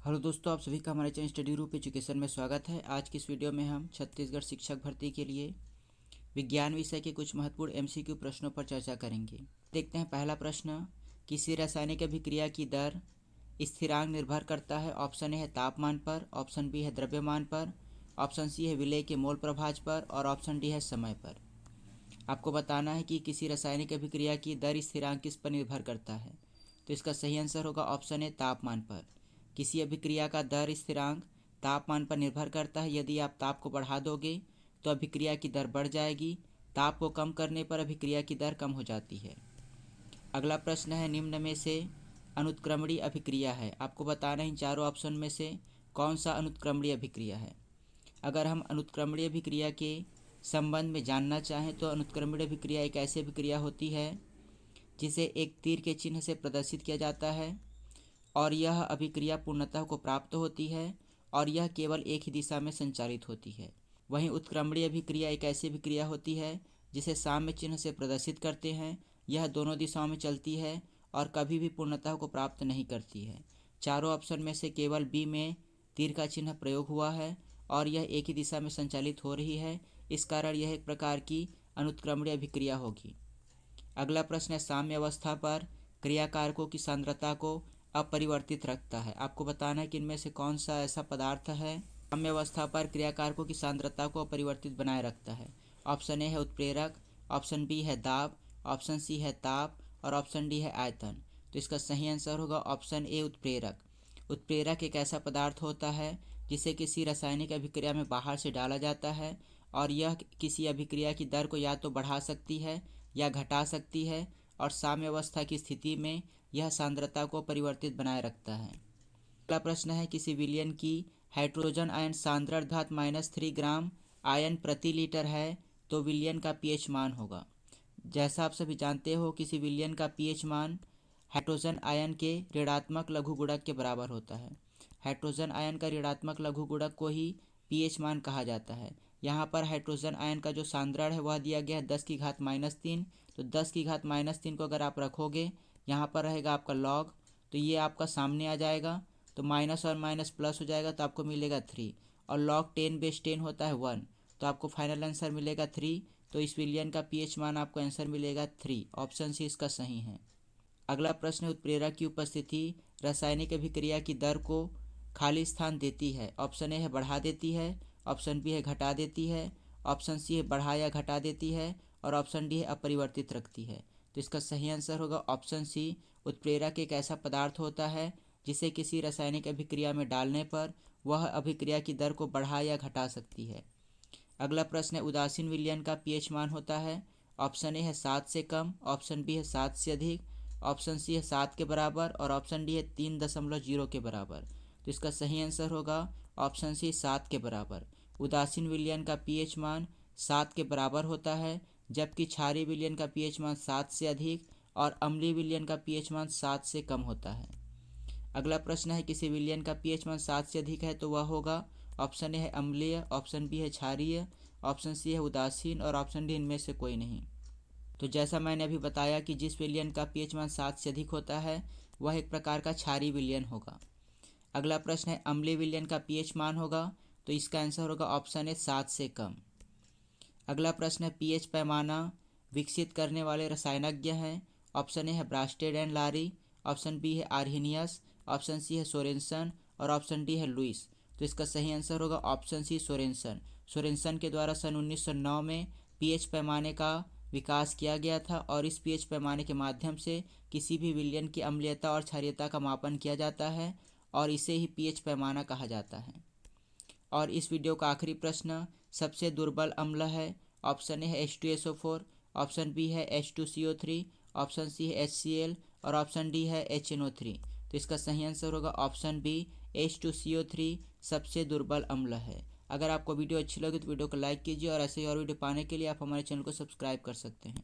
Hello दोस्तों, आप सभी का हमारे चैनल स्टडी ग्रुप एजुकेशन में स्वागत है। आज की इस वीडियो में हम छत्तीसगढ़ शिक्षक भर्ती के लिए विज्ञान विषय के कुछ महत्वपूर्ण एमसीक्यू प्रश्नों पर चर्चा करेंगे। देखते हैं पहला प्रश्न, किसी रासायनिक अभिक्रिया की दर स्थिरांक निर्भर करता है। ऑप्शन ए है तापमान पर, ऑप्शन बी है द्रव्यमान पर, ऑप्शन सी है विलेय के मोल प्रभाज पर और ऑप्शन डी है समय पर। आपको बताना है कि किसी रासायनिक अभिक्रिया की दर स्थिरांक किस पर निर्भर करता है। तो इसका सही आंसर होगा ऑप्शन ए तापमान पर। किसी अभिक्रिया का दर स्थिरांक तापमान पर निर्भर करता है। यदि आप ताप को बढ़ा दोगे तो अभिक्रिया की दर बढ़ जाएगी, ताप को कम करने पर अभिक्रिया की दर कम हो जाती है। अगला प्रश्न है, निम्न में से अनुत्क्रमणीय अभिक्रिया है। आपको बताना है इन चारों ऑप्शन में से कौन सा अनुत्क्रमणीय अभिक्रिया है। अगर हम अनुत्क्रमणीय अभिक्रिया के संबंध में जानना चाहें तो अनुत्क्रमणीय अभिक्रिया एक ऐसी अभिक्रिया होती है जिसे एक तीर के चिन्ह से प्रदर्शित किया जाता है और यह अभिक्रिया पूर्णतः को प्राप्त होती है और यह केवल एक ही दिशा में संचालित होती है। वहीं उत्क्रमणीय अभिक्रिया एक ऐसी अभिक्रिया होती है जिसे साम्य चिन्ह से प्रदर्शित करते हैं। यह दोनों दिशाओं में चलती है और कभी भी पूर्णतः को प्राप्त नहीं करती है। चारों ऑप्शन में से केवल बी में तीर का चिन्ह प्रयोग हुआ है और यह एक ही दिशा में संचालित हो रही है। इस कारण यह एक प्रकार की अनुत्क्रमणीय अभिक्रिया होगी। अगला प्रश्न है, साम्य अवस्था पर क्रियाकारकों की सांद्रता को अपरिवर्तित रखता है। आपको बताना है कि इनमें से कौन सा ऐसा पदार्थ है साम्य अवस्था पर क्रियाकारकों की सांद्रता को अपरिवर्तित बनाए रखता है। ऑप्शन ए है उत्प्रेरक, ऑप्शन बी है दाब, ऑप्शन सी है ताप और ऑप्शन डी है आयतन। तो इसका सही आंसर होगा ऑप्शन ए उत्प्रेरक। उत्प्रेरक एक ऐसा पदार्थ होता है जिसे किसी रासायनिक अभिक्रिया में बाहर से डाला जाता है और यह किसी अभिक्रिया की दर को या तो बढ़ा सकती है या घटा सकती है और साम्य अवस्था की स्थिति में यह सांद्रता को परिवर्तित बनाए रखता है। अगला प्रश्न है, किसी विलयन की हाइड्रोजन आयन सांद्र अर्थात -3 ग्राम आयन प्रति लीटर है तो विलयन का पीएच मान होगा। जैसा आप सभी जानते हो, किसी विलयन का पीएच मान हाइड्रोजन आयन के ऋणात्मक लघु गुणक के बराबर होता है। हाइड्रोजन आयन का ऋणात्मक लघु गुणक को ही पीएच मान कहा जाता है। यहाँ पर हाइड्रोजन आयन का जो सांद्रण है वह दिया गया है 10⁻³ तो 10⁻³ को अगर आप रखोगे, यहाँ पर रहेगा आपका लॉग, तो ये आपका सामने आ जाएगा, तो माइनस और माइनस प्लस हो जाएगा तो आपको मिलेगा 3 और लॉग 10/10 होता है 1, तो आपको फाइनल आंसर मिलेगा 3। तो इस विलयन का पीएच मान आपको आंसर मिलेगा 3। ऑप्शन सी इसका सही है। अगला प्रश्न है, उत्प्रेरक की उपस्थिति रासायनिक अभिक्रिया की दर को खाली स्थान देती है। ऑप्शन ए है बढ़ा देती है, ऑप्शन बी है घटा देती है, ऑप्शन सी है बढ़ा या घटा देती है और ऑप्शन डी है अपरिवर्तित रखती है। तो इसका सही आंसर होगा ऑप्शन सी। उत्प्रेरक एक ऐसा पदार्थ होता है जिसे किसी रासायनिक अभिक्रिया में डालने पर वह अभिक्रिया की दर को बढ़ा या घटा सकती है। अगला प्रश्न है, उदासीन विलयन का पीएच मान होता है। ऑप्शन ए है 7 से कम, ऑप्शन बी है 7 से अधिक, ऑप्शन सी है 7 के बराबर और ऑप्शन डी है 3.0 के बराबर। तो इसका सही आंसर होगा ऑप्शन सी 7 के बराबर। उदासीन विलयन का पीएच मान 7 के बराबर होता है, जबकि क्षारीय विलयन का पीएच मान 7 से अधिक और अम्लीय विलयन का पीएच मान 7 से कम होता है। अगला प्रश्न है, किसी विलयन का पीएच मान 7 से अधिक है तो वह होगा। ऑप्शन ए है अम्लीय, ऑप्शन बी है क्षारीय, ऑप्शन सी है उदासीन और ऑप्शन डी इनमें से कोई नहीं। तो जैसा मैंने अभी बताया कि जिस विलयन का पीएच मान 7 से अधिक होता है वह एक प्रकार का क्षारीय विलयन होगा। अगला प्रश्न है, अम्लीय विलयन का पीएच मान होगा, तो इसका आंसर होगा ऑप्शन ए 7 से कम। अगला प्रश्न है, पीएच पैमाना विकसित करने वाले रसायनज्ञ हैं। ऑप्शन ए है ब्रास्टेड एंड लारी, ऑप्शन बी है आर्हेनियस, ऑप्शन सी है सोरेनसन और ऑप्शन डी है लुइस। तो इसका सही आंसर होगा ऑप्शन सी सोरेनसन। सोरेनसन के द्वारा सन 1909 में पीएच पैमाने का विकास किया गया था और इस पीएच पैमाने के माध्यम से किसी भी विलयन की अम्लीयता और क्षारीयता का मापन किया जाता है और इसे ही पीएच पैमाना कहा जाता है। और इस वीडियो का आखिरी प्रश्न, सबसे दुर्बल अम्ल है। ऑप्शन ए है H2SO4, ऑप्शन बी है H2CO3, ऑप्शन सी है HCl और ऑप्शन डी है HNO3। तो इसका सही आंसर होगा ऑप्शन बी H2CO3 सबसे दुर्बल अम्ल है। अगर आपको वीडियो अच्छी लगी तो वीडियो को लाइक कीजिए और ऐसे ही और वीडियो पाने के लिए आप हमारे चैनल को सब्सक्राइब कर सकते हैं।